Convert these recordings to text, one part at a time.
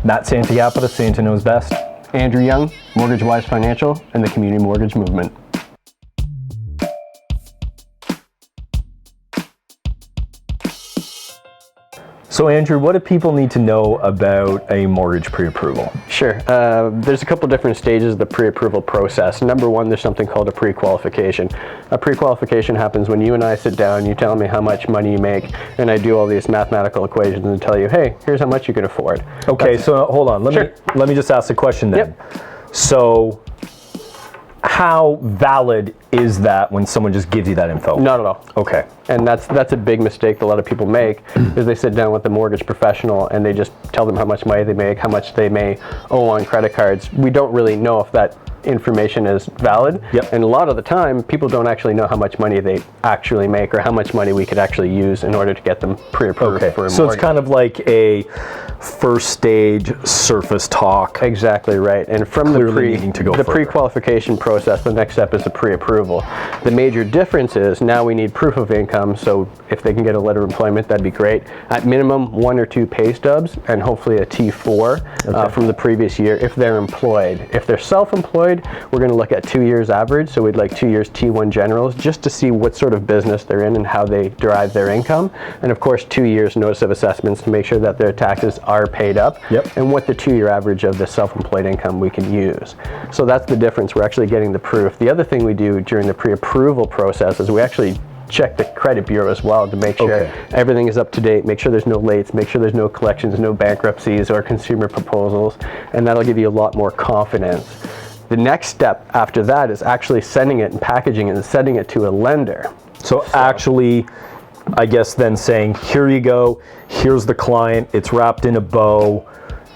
Matt Santiago, Santa Knows Best. Andrew Young, Mortgage Wise Financial, and the Community Mortgage Movement. So Andrew, what do people need to know about a mortgage pre-approval? Sure. There's a couple different stages of the pre-approval process. Number one, there's something called a pre-qualification. A pre-qualification happens when you and I sit down, you tell me how much money you make, and I do all these mathematical equations and tell you, hey, here's how much you can afford. Okay, so hold on. Let me just ask a question then. Yep. So how valid is that when someone just gives you that info? Not at all. Okay. And that's a big mistake that a lot of people make, is they sit down with the mortgage professional and they just tell them how much money they make, how much they may owe on credit cards. We don't really know if that information is valid. Yep. And a lot of the time, people don't actually know how much money they actually make or how much money we could actually use in order to get them pre-approved for a mortgage. So it's kind of like a first stage surface talk. Exactly right. And from the pre-qualification process, the next step is the pre-approval. The major difference is now we need proof of income. So if they can get a letter of employment, that'd be great. At minimum, 1 or 2 pay stubs and hopefully a T4 from the previous year if they're employed. If they're self-employed, we're going to look at 2 years average. So we'd like 2 years T1 generals just to see what sort of business they're in and how they derive their income. And of course, 2 years notice of assessments to make sure that their taxes are paid up. Yep. And what the 2-year average of the self-employed income we can use. So that's the difference. We're actually getting the proof. The other thing we do during the pre-approval process is we actually check the credit bureau as well to make sure everything is up to date, make sure there's no lates, make sure there's no collections, no bankruptcies or consumer proposals, and that'll give you a lot more confidence. The next step after that is actually sending it and packaging it and sending it to a lender. So actually, I guess then saying, here you go, here's the client, it's wrapped in a bow,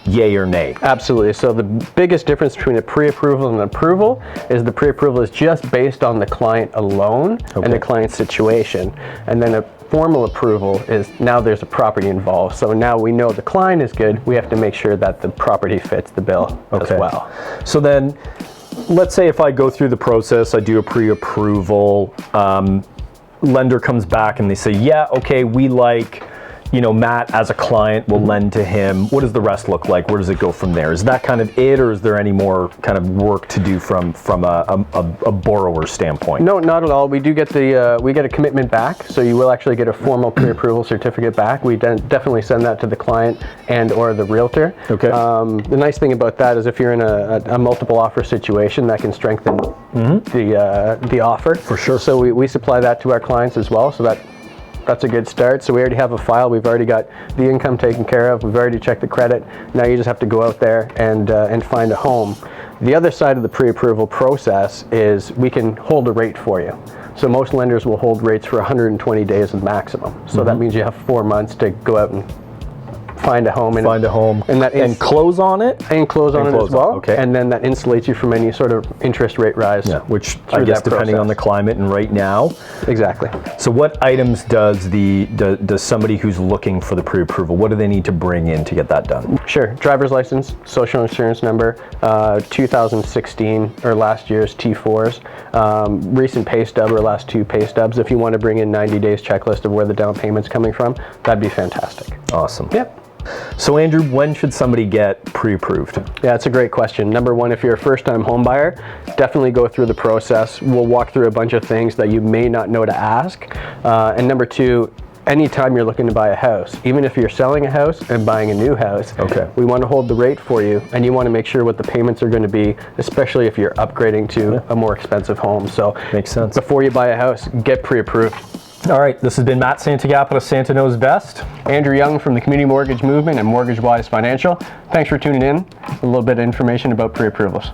yay or nay? Absolutely. So the biggest difference between a pre-approval and an approval is the pre-approval is just based on the client alone and the client's situation. And then a formal approval is now there's a property involved. So now we know the client is good, we have to make sure that the property fits the bill as well. So then, let's say if I go through the process, I do a pre-approval, lender comes back and they say, yeah, okay, we like, Matt as a client, will lend to him. What does the rest look like? Where does it go from there? Is that kind of it, or is there any more kind of work to do from a borrower standpoint? No, not at all. We do get we get a commitment back, so you will actually get a formal pre-approval certificate back. We definitely send that to the client and or the realtor. Okay. The nice thing about that is if you're in a multiple offer situation, that can strengthen the offer. For sure. So we supply that to our clients as well, so that's a good start. So we already have a file. We've already got the income taken care of. We've already checked the credit. Now you just have to go out there and find a home. The other side of the pre-approval process is we can hold a rate for you. So most lenders will hold rates for 120 days as maximum. So that means you have 4 months to go out and find a home and close on it and close on it as well. Okay. And then that insulates you from any sort of interest rate rise. Yeah, which I guess depending on the climate and right now. Exactly. So what items does somebody who's looking for the pre-approval, what do they need to bring in to get that done? Sure. Driver's license, social insurance number, 2016 or last year's T4s, recent pay stub or last 2 pay stubs. If you want to bring in 90 days checklist of where the down payment's coming from, that'd be fantastic. Awesome. Yep. So Andrew, when should somebody get pre-approved? Yeah, it's a great question. Number one, if you're a first-time home buyer, definitely go through the process. We'll walk through a bunch of things that you may not know to ask. And number two, anytime you're looking to buy a house, even if you're selling a house and buying a new house, we want to hold the rate for you, and you want to make sure what the payments are going to be, especially if you're upgrading to a more expensive home. So makes sense. Before you buy a house, get pre-approved. All right, this has been Matt Santiago, Santa Knows Best. Andrew Young from the Community Mortgage Movement and Mortgage Wise Financial. Thanks for tuning in. A little bit of information about pre-approvals.